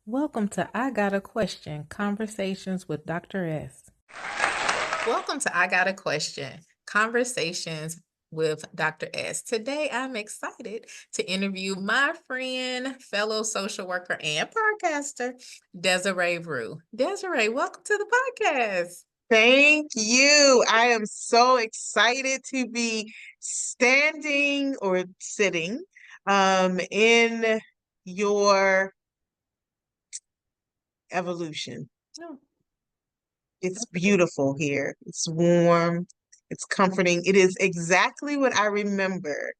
Welcome to I Got a Question Conversations with Dr. S. Welcome to I Got a Question Conversations with Dr. S. Today, I'm excited to interview my friend, fellow social worker, and podcaster, Desiree Rew. Desiree, welcome to the podcast. Thank you. I am so excited to be standing or sitting in your evolution. Oh, It's beautiful here. It's warm. It's comforting. It is exactly what I remember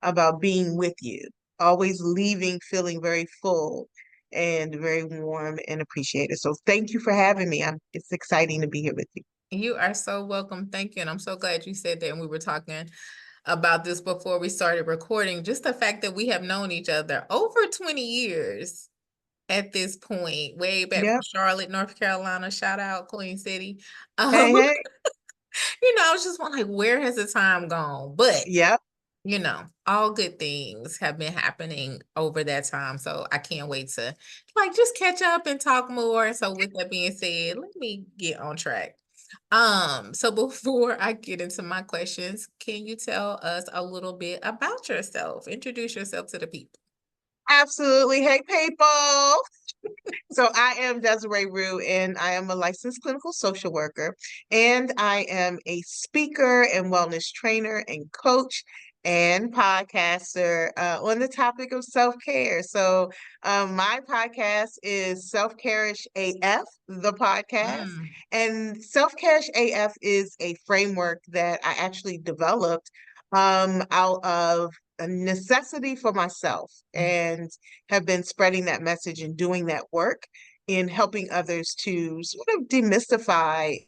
about being with you. Always leaving feeling very full and very warm and appreciated. So thank you for having me. It's exciting to be here with you. you are so welcome. Thank you. And I'm so glad you said that. And we were talking about this before we started recording. Just the fact that we have known each other over 20 years at this point, way back from Yep. Charlotte, North Carolina. Shout out Queen City. Hey, hey. I was just like, where has the time gone? But Yep. all good things have been happening over that time. So I can't wait to like just catch up and talk more. So with that being said, let me get on track. So before I get into my questions, can you tell us a little bit about yourself? Introduce yourself to the people. Absolutely. Hey, people. So I am Desiree Rew, and I am a licensed clinical social worker, and I am a speaker and wellness trainer and coach and podcaster on the topic of self-care. So my podcast is Self-Care-ish AF, the podcast, Mm, and Self-Care-ish AF is a framework that I actually developed out of a necessity for myself mm, and have been spreading that message and doing that work in helping others to sort of demystify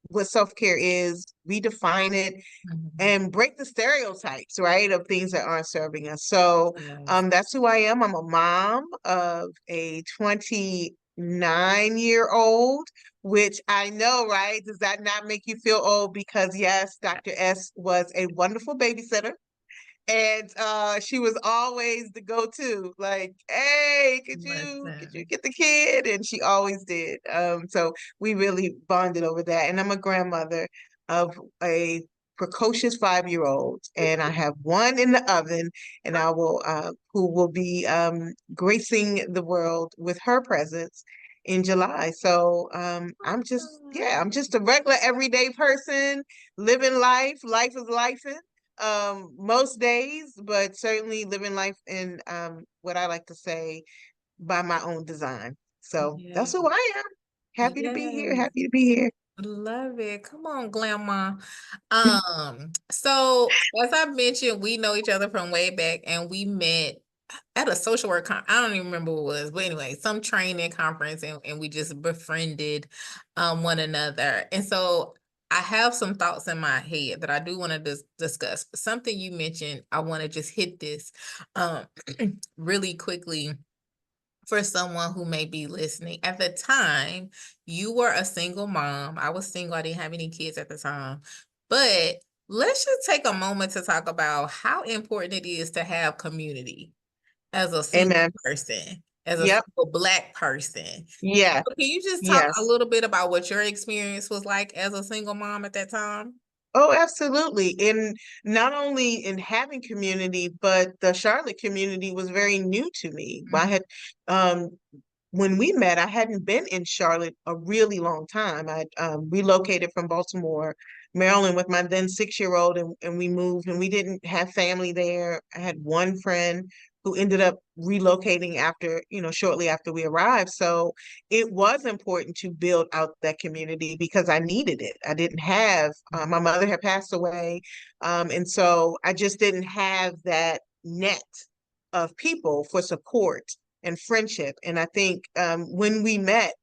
what self-care is, redefine it, mhm. and break the stereotypes, right, of things that aren't serving us. So Yes. that's who I am. I'm a mom of a 29-year-old, which I know, right? Does that not make you feel old? Because yes, Dr. S was a wonderful babysitter. And she was always the go-to, like, hey, could you Listen. get the kid? And she always did. So we really bonded over that. And I'm a grandmother of a precocious 5-year-old, and I have one in the oven, and I will who will be gracing the world with her presence in July. So I'm just a regular everyday person living life. Life is life most days, but certainly living life in what I like to say by my own design. So that's Yeah. who I am. Happy to be here. Yes. Happy to be here. Love it. Come on, Grandma. So as I mentioned, we know each other from way back and we met at a social work I don't even remember what it was, but anyway, some training conference and we just befriended one another. And so I have some thoughts in my head that I do want to discuss. Something you mentioned, I want to just hit this um really quickly for someone who may be listening. At the time, you were a single mom. I was single. I didn't have any kids at the time. But let's just take a moment to talk about how important it is to have community as a single Amen. person, as a Yep. single Black person. Yeah. So can you just talk a Yes. little bit about what your experience was like as a single mom at that time? Oh, absolutely. In not only in having community, but the Charlotte community was very new to me. I Mhm. had um when we met, I hadn't been in Charlotte a really long time. I relocated from Baltimore, Maryland with my then 6-year-old, and we moved, and we didn't have family there. I had one friend who ended up relocating after, shortly after we arrived. So it was important to build out that community because I needed it. I didn't have, my mother had passed away. And so I just didn't have that net of people for support and friendship. And I think when we met,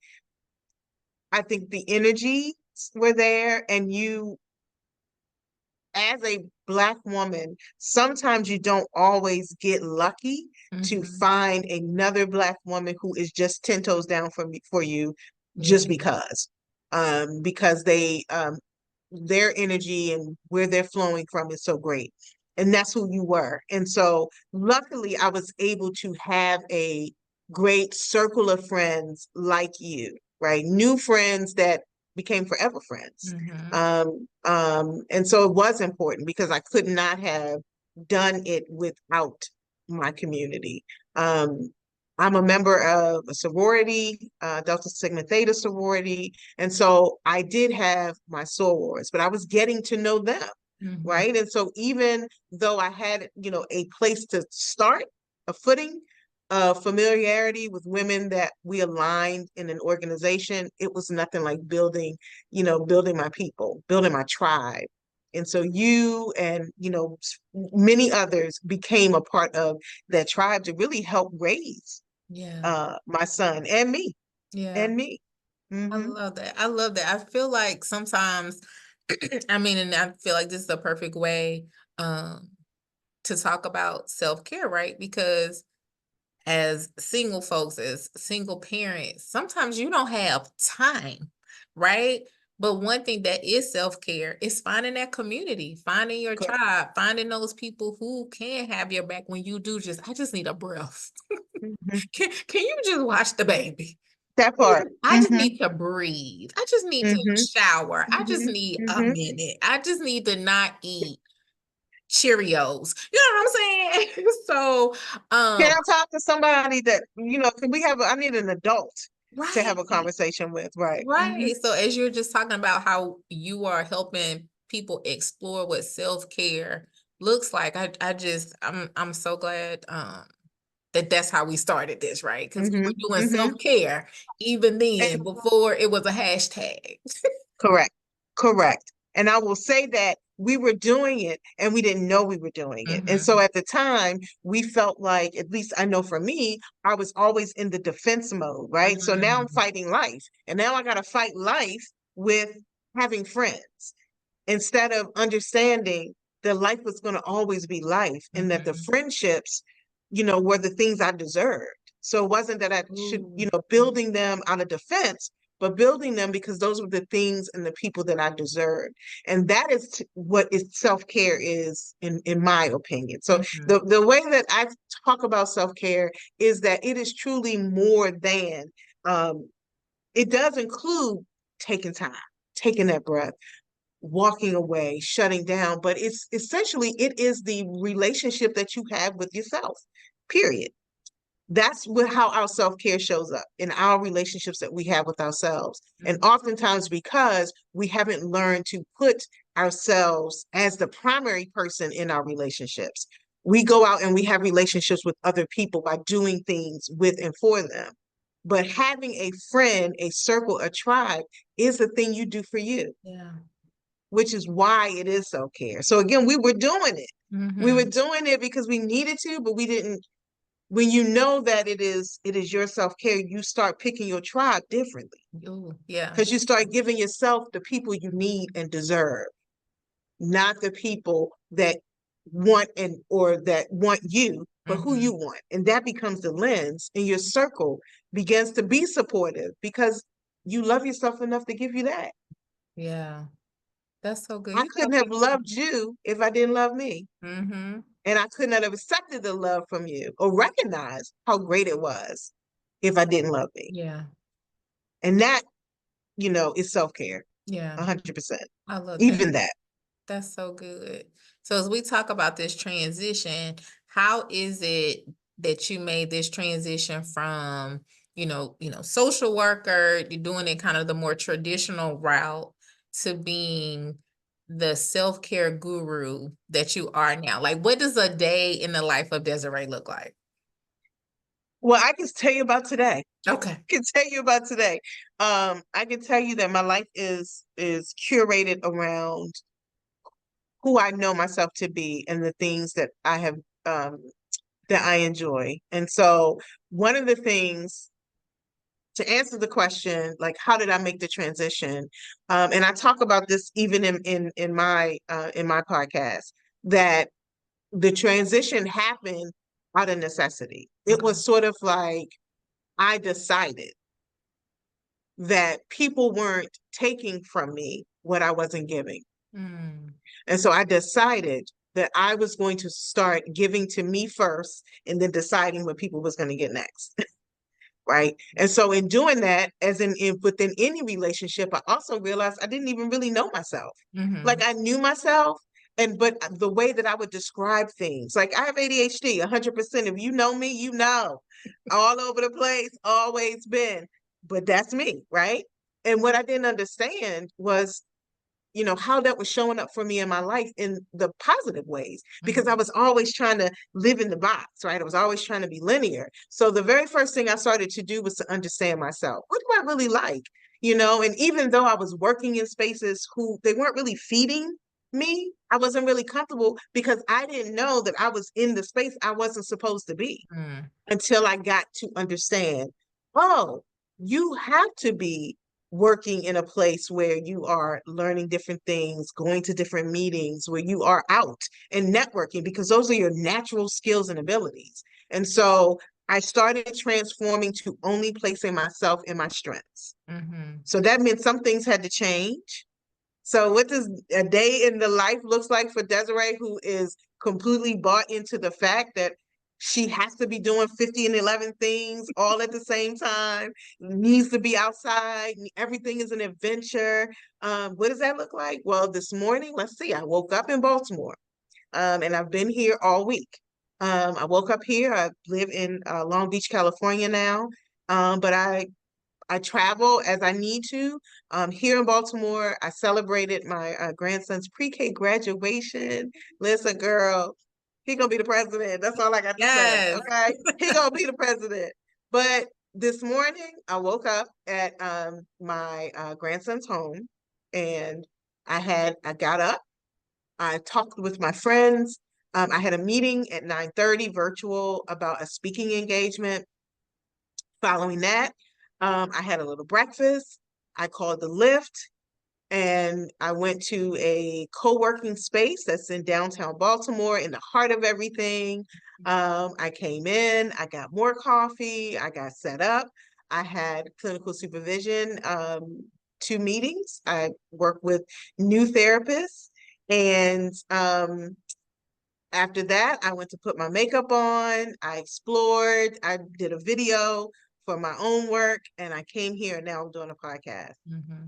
I think the energies were there, and you, as a Black woman, sometimes you don't always get lucky to Mhm. find another Black woman who is just 10 toes down for you Yeah. just because they their energy and where they're flowing from is so great. And that's who you were. And so luckily I was able to have a great circle of friends like you, right? New friends that became forever friends. Mm-hmm. And so it was important because I could not have done it without my community. Um, I'm a member of a sorority, Delta Sigma Theta sorority, and so I did have my sorors, but I was getting to know them, Mm-hmm. right? And so even though I had, a place to start, a footing of familiarity with women that we aligned in an organization, it was nothing like building my people, building my tribe. And so you and, many others became a part of that tribe to really help raise Yeah. my son and me Yeah. and me. I Mm-hmm. love that. I love that. I feel like sometimes, I mean, and I feel like this is the perfect way um to talk about self-care, right? Because as single folks, as single parents, sometimes you don't have time, right? But one thing that is self-care is finding that community, finding your tribe, finding those people who can have your back when you do I just need a breath. Mm-hmm. Can you just watch the baby? That part. I just Mm-hmm. need to breathe. I just need to Mm-hmm. shower. I just Mm-hmm. need a Mm-hmm. minute. I just need to not eat Cheerios. You know what I'm saying? So, Can um, I talk to somebody that, can we have, I need an adult to have right. a conversation with, right? Mm-hmm. Right. So as you're just talking about how you are helping people explore what self-care looks like, I'm so glad that that's how we started this, right? Because we Mm-hmm. were doing Mm-hmm. self-care even then before it was a hashtag. Correct. Correct. And I will say that we were doing it and we didn't know we were doing it. And so Hmm. at the time, we felt like, at least I know for me, I was always in the defense mode, right? So now I'm Hmm. fighting life. And now I got to fight life with having friends instead of understanding that life was going to always be life and that the Hmm. friendships, were the things I deserved. So it wasn't that I should, Ooh. building them out of defense, but building them because those were the things and the people that I deserved. And that is what is self-care is in my opinion. So Hmm. the way that I talk about self-care is that it is truly more than um, it does include taking time, taking that breath, walking away, shutting down, but it's essentially it is the relationship that you have with yourself. Period. That's how our self-care shows up in our relationships that we have with ourselves. And oftentimes because we haven't learned to put ourselves as the primary person in our relationships. We go out and we have relationships with other people by doing things with and for them. But having a friend, a circle, a tribe is the thing you do for you, Yeah. which is why it is self-care. So again, we were doing it. We were Hmm. doing it because we needed to, but we didn't. When you know that it is your self-care, you start picking your tribe differently Ooh, yeah. because you start giving yourself the people you need and deserve, not the people that want or that want you, but who Hmm. you want. And that becomes the lens, and your circle begins to be supportive because you love yourself enough to give you that. Yeah. That's so good. I You tell couldn't have people. loved you if I didn't love me. Hmm. And I could not have accepted the love from you or recognized how great it was if I didn't love me. Yeah. And that, is self-care, Yeah. 100%. I love that. Even that. That's so good. So as we talk about this transition, how is it that you made this transition from, social worker, you're doing it kind of the more traditional route to being the self-care guru that you are now? Like, what does a day in the life of Desiree look like? Well, I can tell you about today. Okay. I can tell you about today. I can tell you that my life is curated around who I know myself to be and the things that I have that I enjoy. And so one of the things to answer the question, like how did I make the transition? And I talk about this even in my podcast, that the transition happened out of necessity. It Okay. was sort of like I decided that people weren't taking from me what I wasn't giving. Mm. And so I decided that I was going to start giving to me first and then deciding what people was going to get next. right? And so in doing that, as in within any relationship, I also realized I didn't even really know myself. Like Mm-hmm. I knew myself, and but the way that I would describe things, like I have ADHD, 100%. If you know me, you know, all over the place, always been. But that's me, right? And what I didn't understand was how that was showing up for me in my life in the positive ways, because I Mm-hmm. was always trying to live in the box, right? I was always trying to be linear. So the very first thing I started to do was to understand myself. What do I really like? And even though I was working in spaces who they weren't really feeding me, I wasn't really comfortable because I didn't know that I was in the space I wasn't supposed to be Mm-hmm. until I got to understand, oh, you have to be working in a place where you are learning different things, going to different meetings, where you are out and networking, because those are your natural skills and abilities. And so I started transforming to only placing myself in my strengths. Mm-hmm. So that meant some things had to change. So what does a day in the life looks like for Desiree, who is completely bought into the fact that she has to be doing 50 and 11 things all at the same time, needs to be outside, everything is an adventure. What does that look like? Well, this morning, let's see, I woke up in Baltimore, and I've been here all week. I woke up here. I live in Long Beach, California now, but I travel as I need to. Here in Baltimore, I celebrated my grandson's pre-K graduation. Listen, girl, he gonna be the president. That's all I got to say. Yes. Okay, he gonna be the president. But this morning, I woke up at my grandson's home, and I got up. I talked with my friends. I had a meeting at 9:30 virtual about a speaking engagement. Following that, I had a little breakfast. I called the lift, and I went to a co-working space that's in downtown Baltimore, in the heart of everything. I came in, I got more coffee, I got set up. I had clinical supervision, 2 meetings. I work with new therapists, and after that, I went to put my makeup on. I explored. I did a video for my own work, and I came here, and now I'm doing a podcast. Mm-hmm.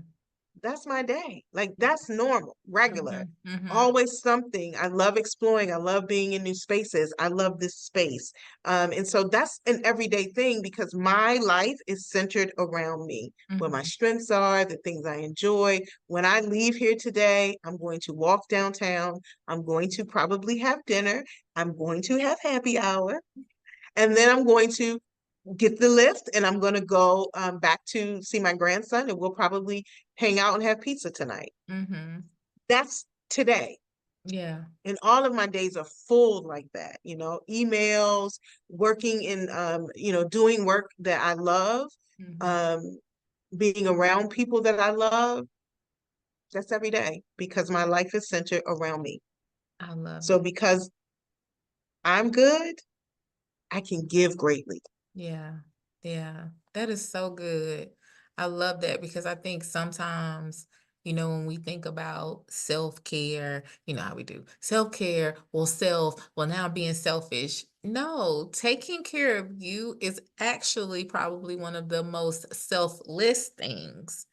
That's my day. Like that's normal, regular. Mm-hmm. Mm-hmm. Always something. I love exploring. I love being in new spaces. I love this space. And so that's an everyday thing because my life is centered around me, where my Mm-hmm. strengths are, the things I enjoy. When I leave here today, I'm going to walk downtown. I'm going to probably have dinner. I'm going to have happy hour. And then I'm going to get the lift and I'm going to go back to see my grandson, and we'll probably hang out and have pizza tonight. Mm-hmm. That's today. Yeah. And all of my days are full like that, emails, working in, doing work that I love, Mm-hmm. um, being around people that I love. That's every day because my life is centered around me. I love So it. because I'm good, I can give greatly. Yeah. Yeah. That is so good. I love that because I think sometimes, when we think about self-care, how we do self-care, well, now I'm being selfish. No, taking care of you is actually probably one of the most selfless things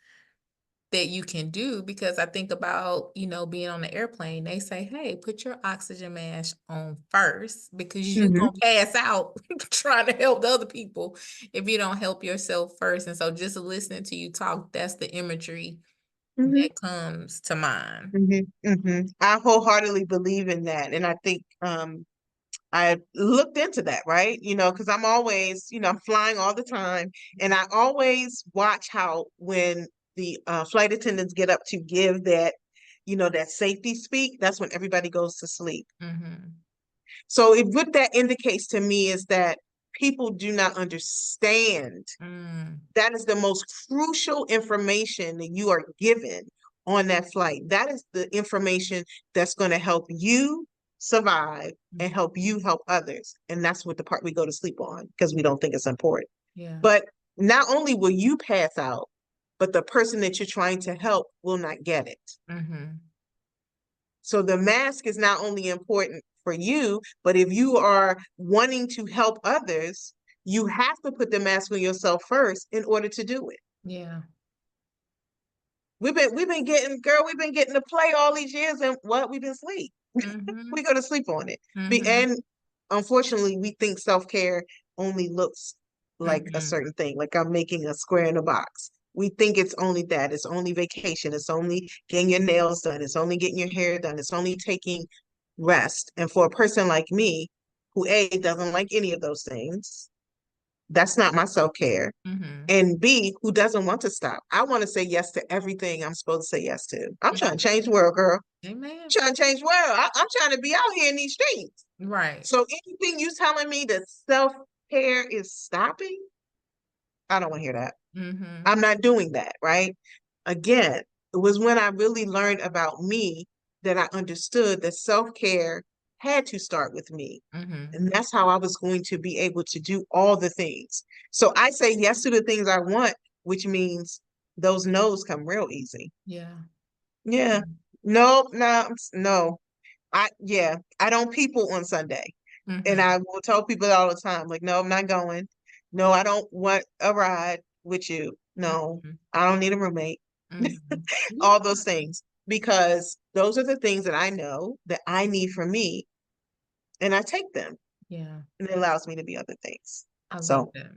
that you can do because I think about, being on the airplane, they say, hey, put your oxygen mask on first because you Hmm. gonna pass out trying to help the other people if you don't help yourself first. And so just listening to you talk, that's the imagery Hmm. that comes to mind. Hmm. Hmm. I wholeheartedly believe in that. And I think I looked into that, right? Because I'm always, I'm flying all the time. And I always watch how when the flight attendants get up to give that, that safety speak, that's when everybody goes to sleep. Mm-hmm. So what that indicates to me is that people do not understand. Mm, That is the most crucial information that you are given on that flight. That is the information that's going to help you survive and help you help others. And that's what the part we go to sleep on because we don't think it's important. yeah. But not only will you pass out, but the person that you're trying to help will not get it. Mm-hmm. So the mask is not only important for you, but if you are wanting to help others, You have to put the mask on yourself first in order to do it. Yeah. We've been getting, girl, we've been getting to play all these years, and what, we've been asleep. Mm-hmm. We go to sleep on it. Mm-hmm. And unfortunately, we think self-care only looks like a Mm-hmm. certain thing, like I'm making a square in a box. We think it's only that. It's only vacation. It's only getting your nails done. It's only getting your hair done. It's only taking rest. And for a person like me, who A, doesn't like any of those things, that's not my self-care. Mm-hmm. And B, who doesn't want to stop. I want to say yes to everything I'm supposed to say yes to. I'm trying to Mm-hmm. change the world, girl. Amen. Trying to change the world. I'm trying to be out here in these streets. Right. So anything you telling me that self-care is stopping, I don't want to hear that. Mm-hmm. I'm not doing that, right? Again, it was when I really learned about me that I understood that self-care had to start with me. Mm-hmm. And that's how I was going to be able to do all the things. So I say yes to the things I want, which means those no's come real easy. Yeah. Yeah. No, no, no. Yeah, I don't people on Sunday. And Mm-hmm. I will tell people all the time, like, no, I'm not going. No, I don't want a ride with you. No, Mm-hmm. I don't need a roommate. Mm-hmm. All Yeah. those things, because those are the things that I know that I need for me, and I take them, Yeah. and it allows me to be other things. I love So, that.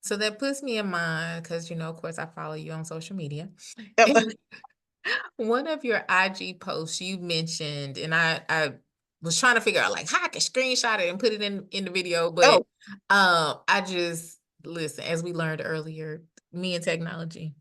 So that puts me in mind because, of course, I follow you on social media. yep. And one of your IG posts you mentioned, and I was trying to figure out like how I could screenshot it and put it in the video, but Oh, I just listen, as we learned earlier, me and technology.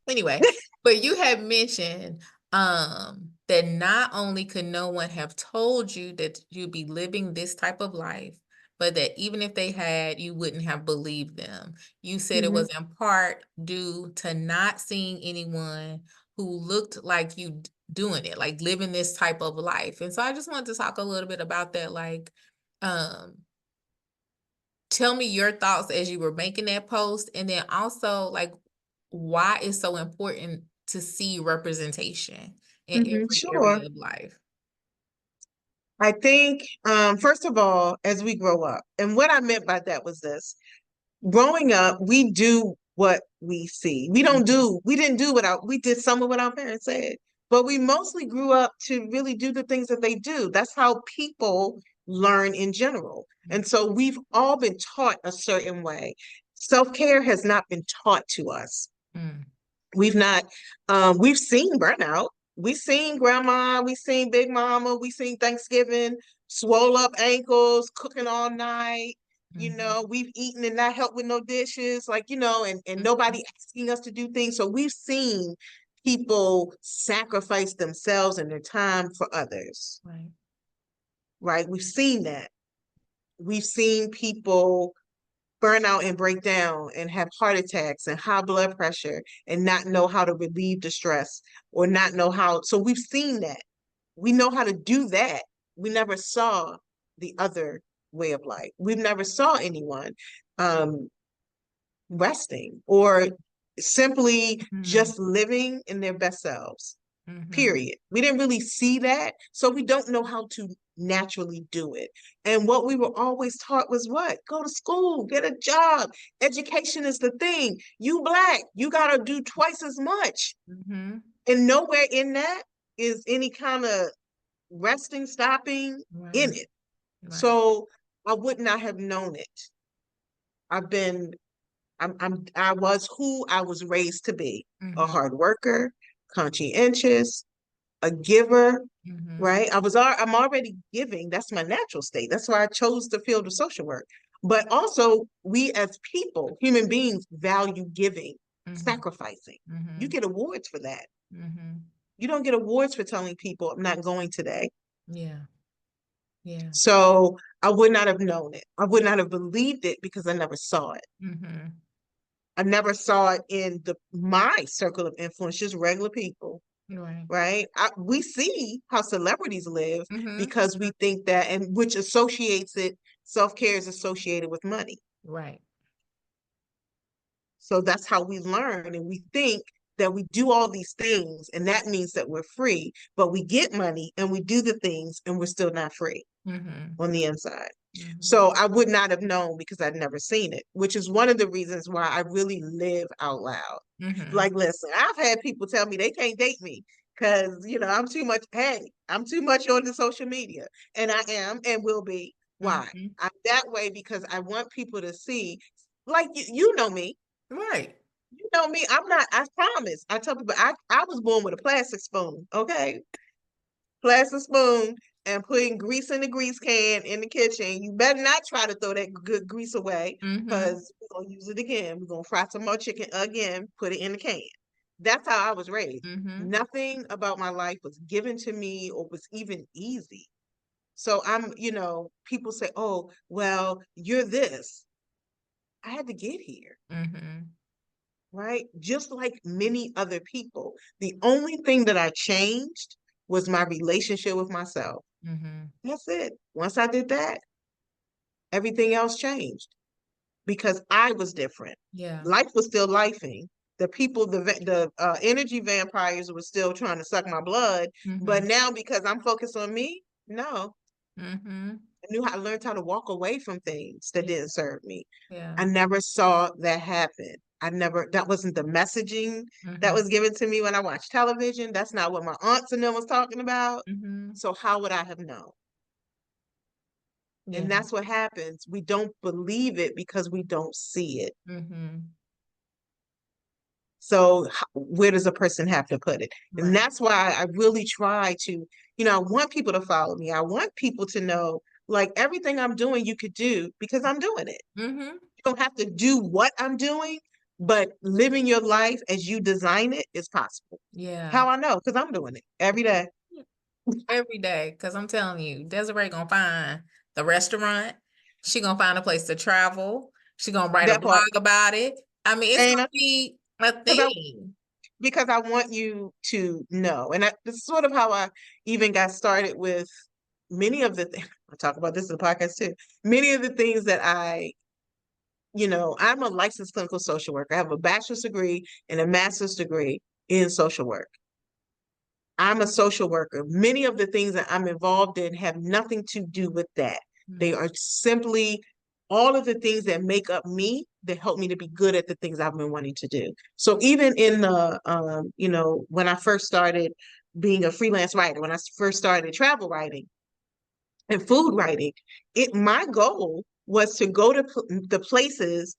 Anyway, but you had mentioned that not only could no one have told you that you'd be living this type of life, but that even if they had, you wouldn't have believed them. You said it hmm was in part due to not seeing anyone who looked like you doing it, like living this type of life. And so I just wanted to talk a little bit about that, like um tell me your thoughts as you were making that post, and then also like why it's so important to see representation in every sure. area of life. I think, first of all, as we grow up, and what I meant by that was this. Growing up, we do what we see. Mhm, We didn't do what we did some of what our parents said, but we mostly grew up to really do the things that they do. That's how people learn in general. And so we've all been taught a certain way. Self-care has not been taught to us. mm, We've not, we've seen burnout. We've seen grandma, we've seen big mama, we've seen Thanksgiving, swole up ankles, cooking all night. mhm, We've eaten and not helped with no dishes, like, and mhm. nobody asking us to do things. So we've seen people sacrifice themselves and their time for others, Right. right? We've seen that. We've seen people burn out and break down and have heart attacks and high blood pressure and not know how to relieve the stress or not know how. So we've seen that. We know how to do that. We never saw the other way of life. We've never saw anyone um, resting or simply Mhm, just living in their best selves. mhm, Period. We didn't really see that, so we don't know how to naturally do it. And what we were always taught was what? Go to school, get a job. Education is the thing. You Black, you got to do twice as much. mhm. And nowhere in that is any kind of resting, stopping in Right, it. right. So I would not have known it. I've been, I was who I was raised to be, a Mhm, hard worker, conscientious, a giver, mhm, right? I'm already giving. That's my natural state. That's why I chose the field of social work. But also, we as people, human beings, value giving, mhm, sacrificing. You mhm, get awards for that. mhm. You don't get awards for telling people I'm not going today. Yeah, yeah. So I would not have known it. I would not have believed it because I never saw it. Mhm. I never saw it in my circle of influence, just regular people, Right. right? We see how celebrities live Mhm. because we think that, and which associates it, self-care is associated with money. Right. So that's how we learn, and we think that we do all these things, and that means that we're free, but we get money and we do the things and we're still not free Mhm. on the inside. Mhm. So I would not have known because I'd never seen it, which is one of the reasons why I really live out loud. Mhm. Like, listen, I've had people tell me they can't date me because, I'm too much, hey, I'm too much on the social media. And I am and will be. Why? Mhm. I'm that way because I want people to see, like, you know me. Right. You know me. I'm not, I promise. I tell people I was born with a plastic spoon, okay? Plastic spoon and putting grease in the grease can in the kitchen. You better not try to throw that good grease away Mhm. because we're gonna use it again. We're gonna fry some more chicken again, put it in the can. That's how I was raised. Mhm. Nothing about my life was given to me or was even easy. So people say, oh, well, you're this. I had to get here, Mhm. right? Just like many other people. The only thing that I changed was my relationship with myself. Mhm. That's it. Once I did that, everything else changed because I was different. Yeah. Life was still lifing. The people, the energy vampires were still trying to suck my blood. But Mhm. now because I'm focused on me, no, Mhm. I learned how to walk away from things that Yeah. didn't serve me. Yeah. I never saw that happen. That wasn't the messaging that Mhm. was given to me when I watched television. That's not what my aunts and them was talking about. Mhm. So how would I have known? Yeah. And that's what happens. We don't believe it because we don't see it. Mhm. So where does a person have to put it? And Right. that's why I really try to, I want people to follow me. I want people to know like everything I'm doing, you could do because I'm doing it. Mhm. You don't have to do what I'm doing, but living your life as you design it is possible. Yeah. How I know? Because I'm doing it every day. Every day, because I'm telling you, Desiree gonna find the restaurant. She gonna find a place to travel. She gonna write a That part. blog about it. I mean, it's gonna Ain't be a because thing. I want you to know. And this is sort of how I even got started with many of the things. I talk about this in the podcast too. Many of the things that I'm a licensed clinical social worker. I have a bachelor's degree and a master's degree in social work. I'm a social worker. Many of the things that I'm involved in have nothing to do with that. They Mhm. are simply all of the things that make up me that help me to be good at the things I've been wanting to do. So even in when I first started being a freelance writer, when I first started travel writing and food writing, my goal was to go to the places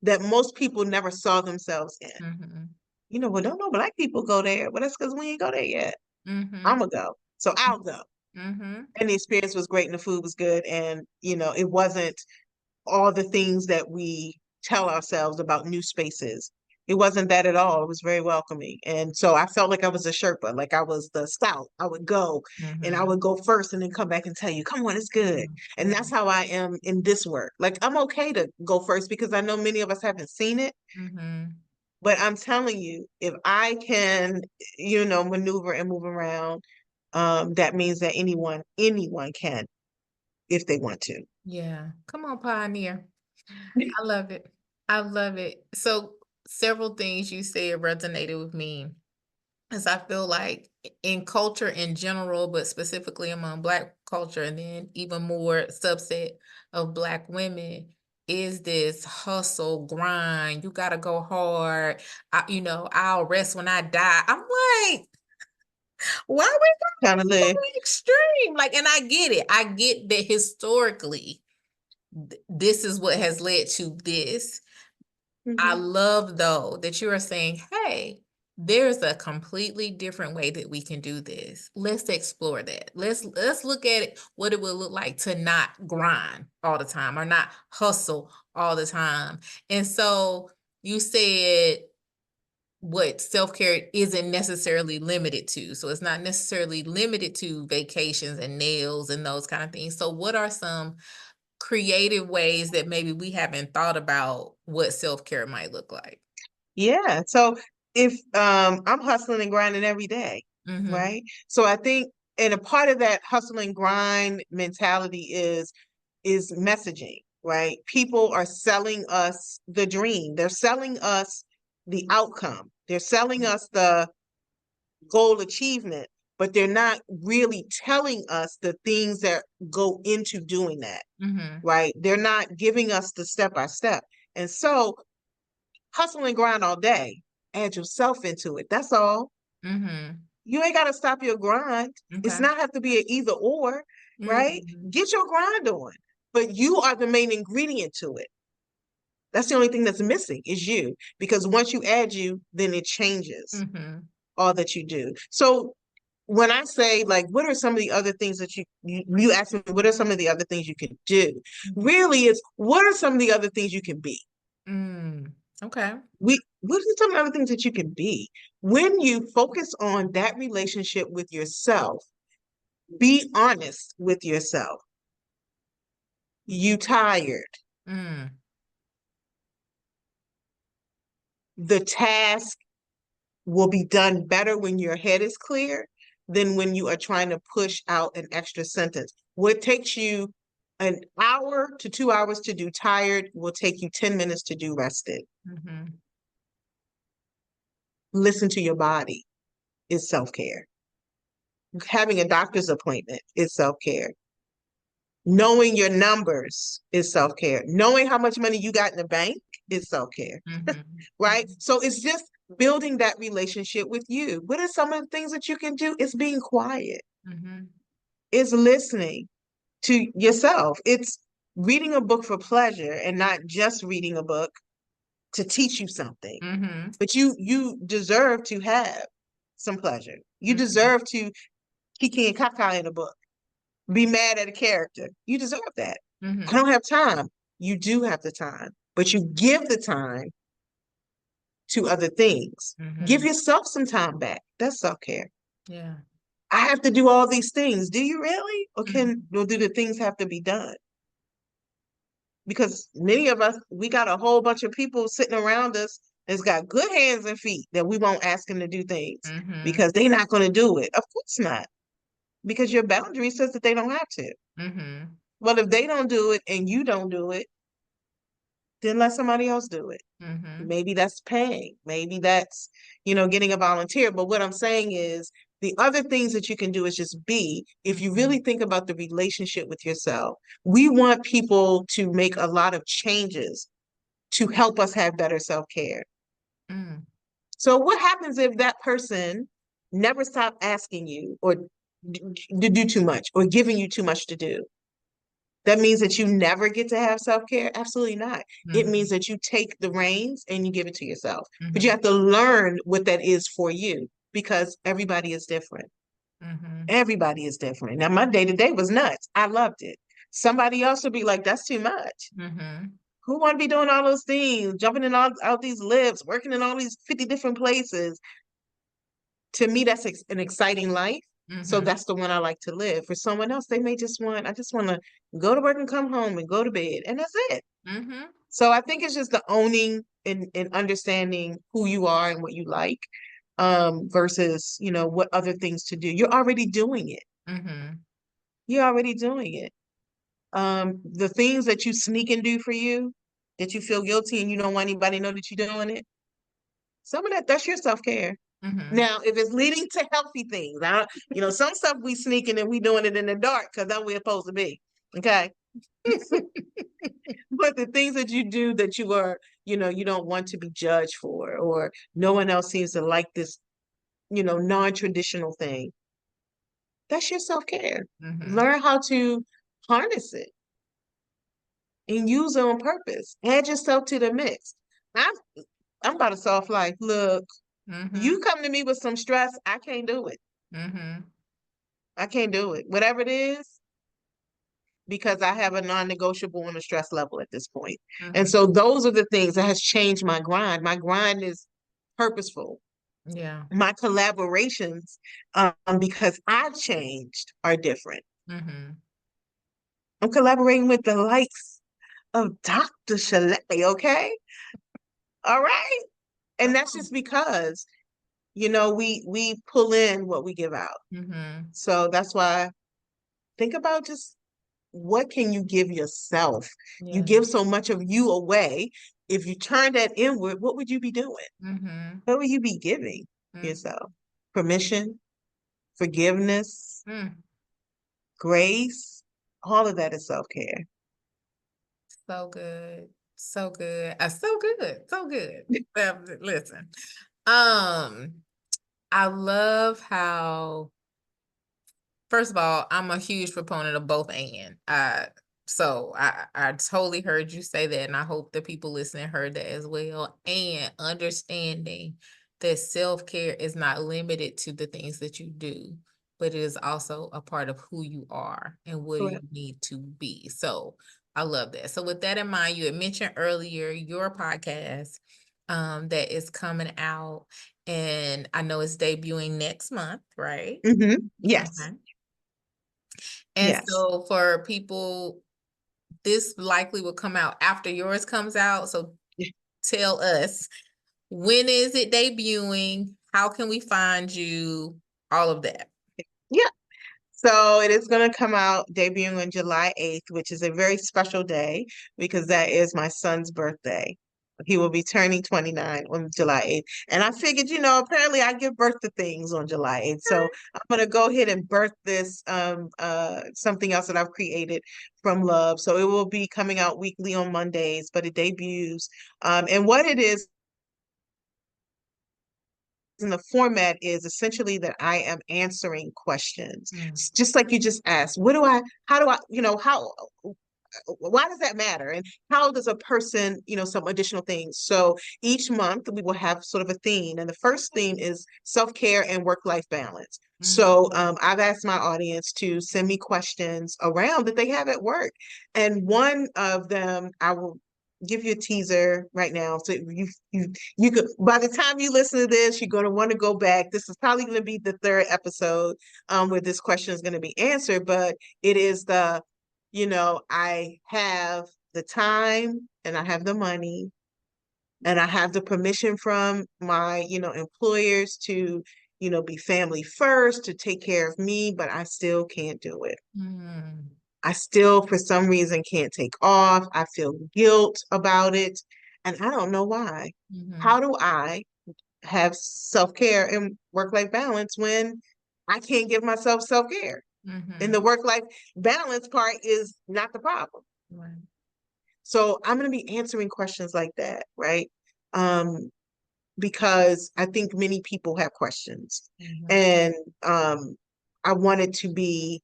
that most people never saw themselves in. Mhm. Well, don't know black people go there, but that's because we ain't go there yet. I'm Mhm. gonna go. So I'll go. Mhm. And the experience was great and the food was good. And, it wasn't all the things that we tell ourselves about new spaces. It wasn't that at all. It was very welcoming. And so I felt like I was a Sherpa, like I was the scout. I would go and I Mhm. would go first and then come back and tell you, come on, it's good. Mhm. And Yeah. that's how I am in this work. Like I'm okay to go first because I know many of us haven't seen it. Mhm. But I'm telling you, if I can, maneuver and move around, that means that anyone can if they want to. Yeah. Come on, pioneer. I love it. I love it. So several things you said resonated with me. As I feel like in culture in general, but specifically among Black culture, and then even more subset of Black women, is this hustle grind. You got to go hard. I'll rest when I die. I'm like, why we Kind of live. so extreme? Like, and I get it. I get that historically, this is what has led to this. I Mhm. love though that you are saying, hey, there's a completely different way that we can do this. Let's explore that. Let's look at it, what it will look like to not grind all the time or not hustle all the time. And so you said what self-care isn't necessarily limited to. So it's not necessarily limited to vacations and nails and those kind of things. So what are some creative ways that maybe we haven't thought about what self-care might look like? Yeah. So if I'm hustling and grinding every day, Mhm. right? So I think, and a part of that hustle and grind mentality is messaging, right? People are selling us the dream. They're selling us the outcome. They're selling us the goal achievement. but they're not really telling us the things that go into doing that, right? They're not giving us the step by step. And so hustle and grind all day, add yourself into it. That's all. You ain't got to stop your grind. It's not have to be an either or, right? Get your grind on, but you are the main ingredient to it. That's the only thing that's missing is you, because once you add you, then it changes all that you do. So when I say, like, what are some of the other things that you ask me, what are some of the other things you can do? Really, it's what are some of the other things you can be? Okay. What are some of the other things that you can be? When you focus on that relationship with yourself, be honest with yourself. You tired. The task will be done better when your head is clear than when you are trying to push out an extra sentence. What takes you an hour to 2 hours to do tired will take you 10 minutes to do rested. Listen to your body is self-care. Having a doctor's appointment is self-care. Knowing your numbers is self-care. Knowing how much money you got in the bank is self-care, right? So it's just building that relationship with you. What are some of the things that you can do? It's being quiet. It's listening to yourself. It's reading a book for pleasure and not just reading a book to teach you something. But you deserve to have some pleasure. You deserve to kiki and kaka in a book. Be mad at a character. You deserve that. I don't have time. You do have the time, but you give the time to other things. Give yourself some time back. That's self-care. Yeah. I have to do all these things. Do you really? Or do the things have to be done? Because many of us, we got a whole bunch of people sitting around us that's got good hands and feet that we won't ask them to do things because they're not going to do it. Of course not. Because your boundary says that they don't have to. Well, if they don't do it and you don't do it, then let somebody else do it. Maybe that's paying. Maybe that's, getting a volunteer. But what I'm saying is the other things that you can do is just be, if you really think about the relationship with yourself, we want people to make a lot of changes to help us have better self-care. So what happens if that person never stopped asking you or to do too much or giving you too much to do? That means that you never get to have self-care? Absolutely not. It means that you take the reins and you give it to yourself. But you have to learn what that is for you because everybody is different. Everybody is different. Now, my day-to-day was nuts. I loved it. Somebody else would be like, that's too much. Who want to be doing all those things, jumping in all these lifts, working in all these 50 different places? To me, that's an exciting life. So that's the one I like to live. For someone else, they may I just want to go to work and come home and go to bed. And that's it. So I think it's just the owning and understanding who you are and what you like versus, what other things to do. You're already doing it. You're already doing it. The things that you sneak and do for you, that you feel guilty and you don't want anybody to know that you're doing it, some of that's your self-care. Now, if it's leading to healthy things, some stuff we sneaking and we doing it in the dark because that's where we're supposed to be. Okay. But the things that you do that you are, you don't want to be judged for, or no one else seems to like this, non-traditional thing, that's your self-care. Learn how to harness it and use it on purpose. Add yourself to the mix. I'm about a soft life. Look, you come to me with some stress, I can't do it. I can't do it. Whatever it is, because I have a non-negotiable on the stress level at this point. And so those are the things that has changed my grind. My grind is purposeful. Yeah. My collaborations, because I've changed, are different. I'm collaborating with the likes of Dr. Sha-Lai, okay? All right? And that's just because, we pull in what we give out. So that's why think about just what can you give yourself? You give so much of you away. If you turn that inward, what would you be doing? What would you be giving yourself? Permission, forgiveness, Mm, grace, all of that is self-care. so good. So good. So good. So good. Listen. I love how, first of all, I'm a huge proponent of both and. So I totally heard you say that, and I hope the people listening heard that as well. And understanding that self-care is not limited to the things that you do, but it is also a part of who you are and what you Correct. need to be. So I love that. So with that in mind, you had mentioned earlier your podcast that is coming out, and I know it's debuting next month, right? Yes, Okay. And yes. so for people, this likely will come out after yours comes out. So tell us, when is it debuting? How can we find you? All of that. Yeah. So it is going to come out debuting on July 8th, which is a very special day because that is my son's birthday. He will be turning 29 on July 8th. And I figured, apparently I give birth to things on July 8th. So I'm going to go ahead and birth this something else that I've created from love. So it will be coming out weekly on Mondays, but it debuts. And what it is, and the format is essentially that I am answering questions. Mm, Just like you just asked, how do I, why does that matter? And how does a person, some additional things. So each month we will have sort of a theme. And the first theme is self-care and work-life balance. mm, So I've asked my audience to send me questions around that they have at work. And one of them, I will give you a teaser right now. So you could, by the time you listen to this, you're going to want to go back. This is probably going to be the third episode where this question is going to be answered, but it is I have the time and I have the money and I have the permission from my, employers to, be family first, to take care of me, but I still can't do it. mm, I still, for some reason, can't take off. I feel guilt about it, and I don't know why. mhm, How do I have self-care and work-life balance when I can't give myself self-care? And mhm, the work-life balance part is not the problem. right, So I'm going to be answering questions like that, right? Um, because I think many people have questions. mhm, And I want it to be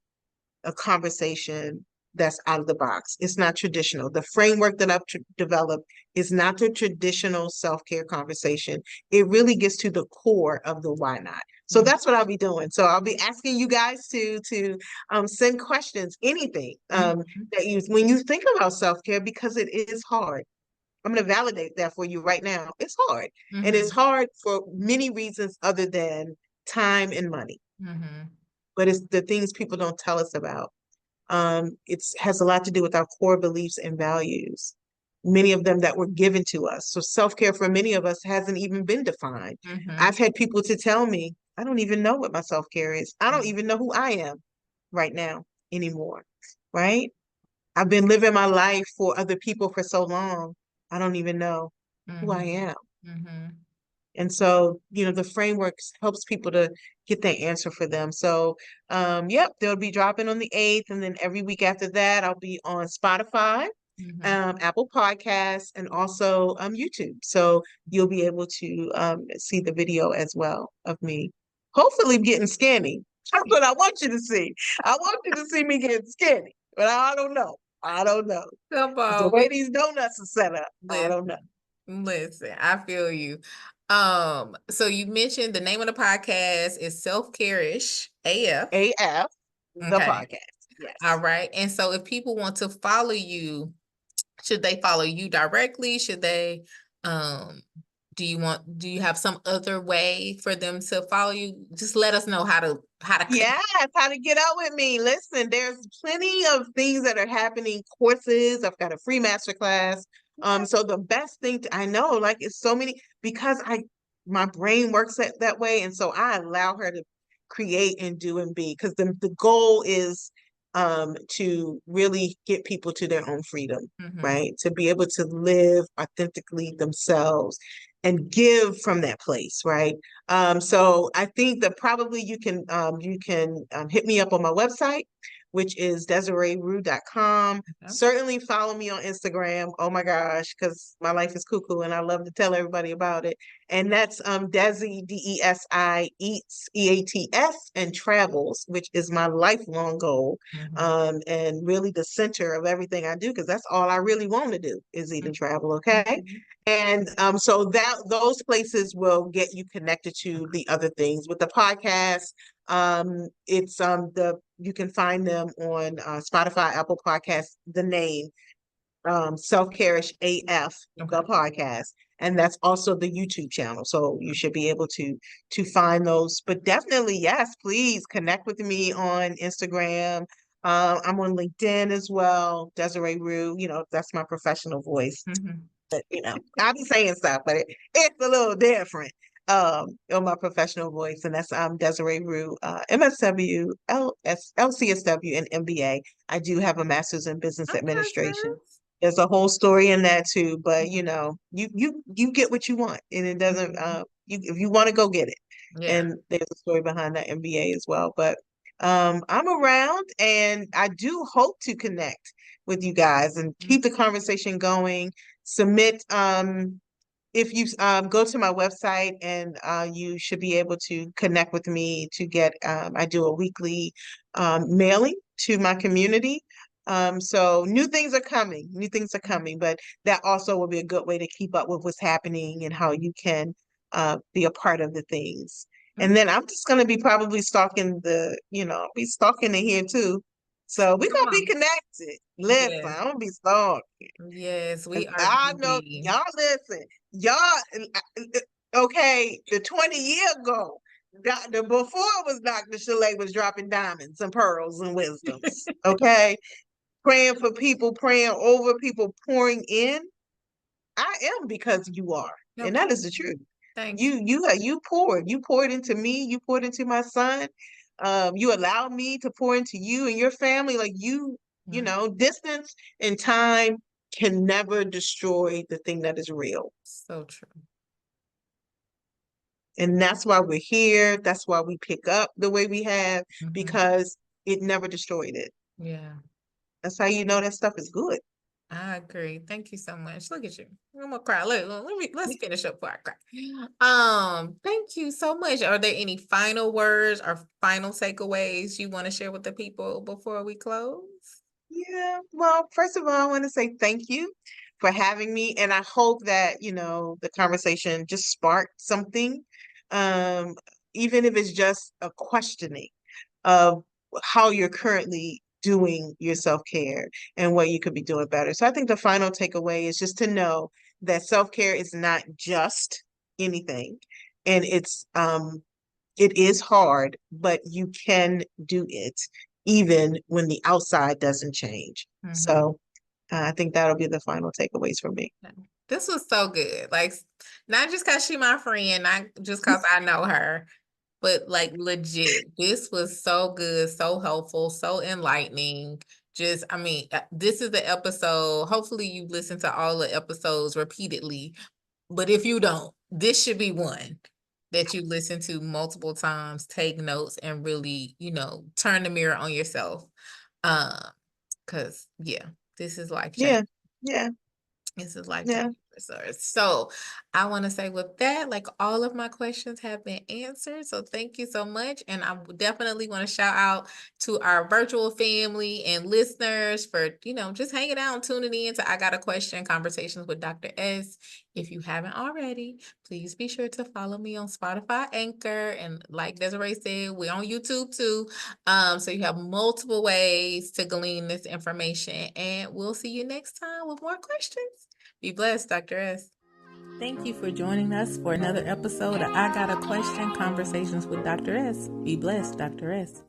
a conversation that's out of the box. It's not traditional. The framework that I've developed is not the traditional self-care conversation. It really gets to the core of the why not. So mm, that's what I'll be doing. So I'll be asking you guys to send questions, anything mhm, that you when you think about self-care, because it is hard. I'm going to validate that for you right now. It's hard. And it's mhm, hard for many reasons other than time and money. mhm, But it's the things people don't tell us about. It's has a lot to do with our core beliefs and values, many of them that were given to us. So self-care for many of us hasn't even been defined. mhm, I've had people to tell me, I don't even know what my self-care is. I don't mhm, even know who I am right now anymore, right? I've been living my life for other people for so long. I don't even know who I mhm, am. mhm, And so, the framework helps people to get that answer for them. So, yep, they'll be dropping on the 8th. And then every week after that, I'll be on Spotify, mhm. Apple Podcasts, and also YouTube. So you'll be able to see the video as well of me, hopefully getting skinny. That's what I want you to see. I want you to see me getting skinny, but I don't know. I don't know. Come 'Cause the on, way these donuts are set up, I don't know. listen, listen, I feel you. So you mentioned the name of the podcast is Self-Care-ish AF. AF, the Okay. podcast. All Yes. right. And so if people want to follow you, should they follow you directly? Should they, um, do you have some other way for them to follow you? Just let us know how to connect. Yes, how to get out with me. Listen, there's plenty of things that are happening, courses. I've got a free masterclass. So the best thing I know, like it's so many because my brain works that way. And so I allow her to create and do and be because the goal is to really get people to their own freedom, Mhm, right? To be able to live authentically themselves and give from that place, right? So I think that probably you can hit me up on my website, which is DesireeRew.com. Okay. Certainly follow me on Instagram. Oh my gosh, because my life is cuckoo and I love to tell everybody about it. And that's Desi, Desi Eats, EATS, and Travels, which is my lifelong goal. Mhm. And really the center of everything I do, because that's all I really want to do is eat and travel, okay? Mhm. And so that those places will get you connected to the other things. With the podcast, it's the you can find them on Spotify, Apple Podcasts, the name Self-Care-ish AF, the Okay. podcast. And that's also the YouTube channel. So you should be able to find those. But definitely, yes, please connect with me on Instagram. I'm on LinkedIn as well, Desiree Rew. That's my professional voice. Mhm. I be saying stuff, but it's a little different on my professional voice. And that's Desiree Rew, MSW, LCSW, and MBA. I do have a master's in business Okay, administration. sis. There's a whole story in that too, but Mhm. you get what you want, and it doesn't Mhm. you if you want to go get it. Yeah. And there's a story behind that MBA as well. But I'm around, and I do hope to connect with you guys and keep the conversation going. Submit if you go to my website, and you should be able to connect with me to get I do a weekly mailing to my community. So new things are coming, but that also will be a good way to keep up with what's happening and how you can be a part of the things. And Mhm. then I'm just gonna be probably stalking be stalking in here too. So we're Come gonna be on. connected. Listen, Yes. I'm gonna be stalking. Yes, 'Cause we are I know busy. y'all listen. Okay, the 20 year ago, Dr. before it was Dr. Sha-Lai was dropping diamonds and pearls and wisdoms. Okay. Praying for people, praying over people, pouring in. I am because you are. And that Okay. is the truth. Thank you. You poured into me, you poured into my son. You allowed me to pour into you and your family. Like Mhm. distance and time can never destroy the thing that is real. So true. And that's why we're here. That's why we pick up the way we have, Mhm. because it never destroyed it. Yeah. That's how you know that stuff is good. I agree. Thank you so much. Look at you. I'm gonna cry. Let's finish up before I cry. Thank you so much. Are there any final words or final takeaways you want to share with the people before we close? Yeah. Well, first of all, I want to say thank you for having me. And I hope that, the conversation just sparked something, um, even if it's just a questioning of how you're currently doing your self-care and what you could be doing better. So I think the final takeaway is just to know that self-care is not just anything. And it is hard, but you can do it even when the outside doesn't change. Mhm. So I think that'll be the final takeaways for me. This was so good. Like, not just because she my friend, not just because I know her, but like legit, this was so good, so helpful, so enlightening. Just, I mean, this is the episode. Hopefully, you listen to all the episodes repeatedly. But if you don't, this should be one that you listen to multiple times, take notes, and really, turn the mirror on yourself. Because yeah, this is life changing. Yeah, yeah, This is life yeah. changing resource. So I want to say with that, like all of my questions have been answered. So thank you so much. And I definitely want to shout out to our virtual family and listeners for, just hanging out and tuning in to I Got a Question Conversations with Dr. S. If you haven't already, please be sure to follow me on Spotify, Anchor, and like Desiree said, we're on YouTube too. So you have multiple ways to glean this information, and we'll see you next time with more questions. Be blessed, Dr. S. Thank you for joining us for another episode of I Got a Question Conversations with Dr. S. Be blessed, Dr. S.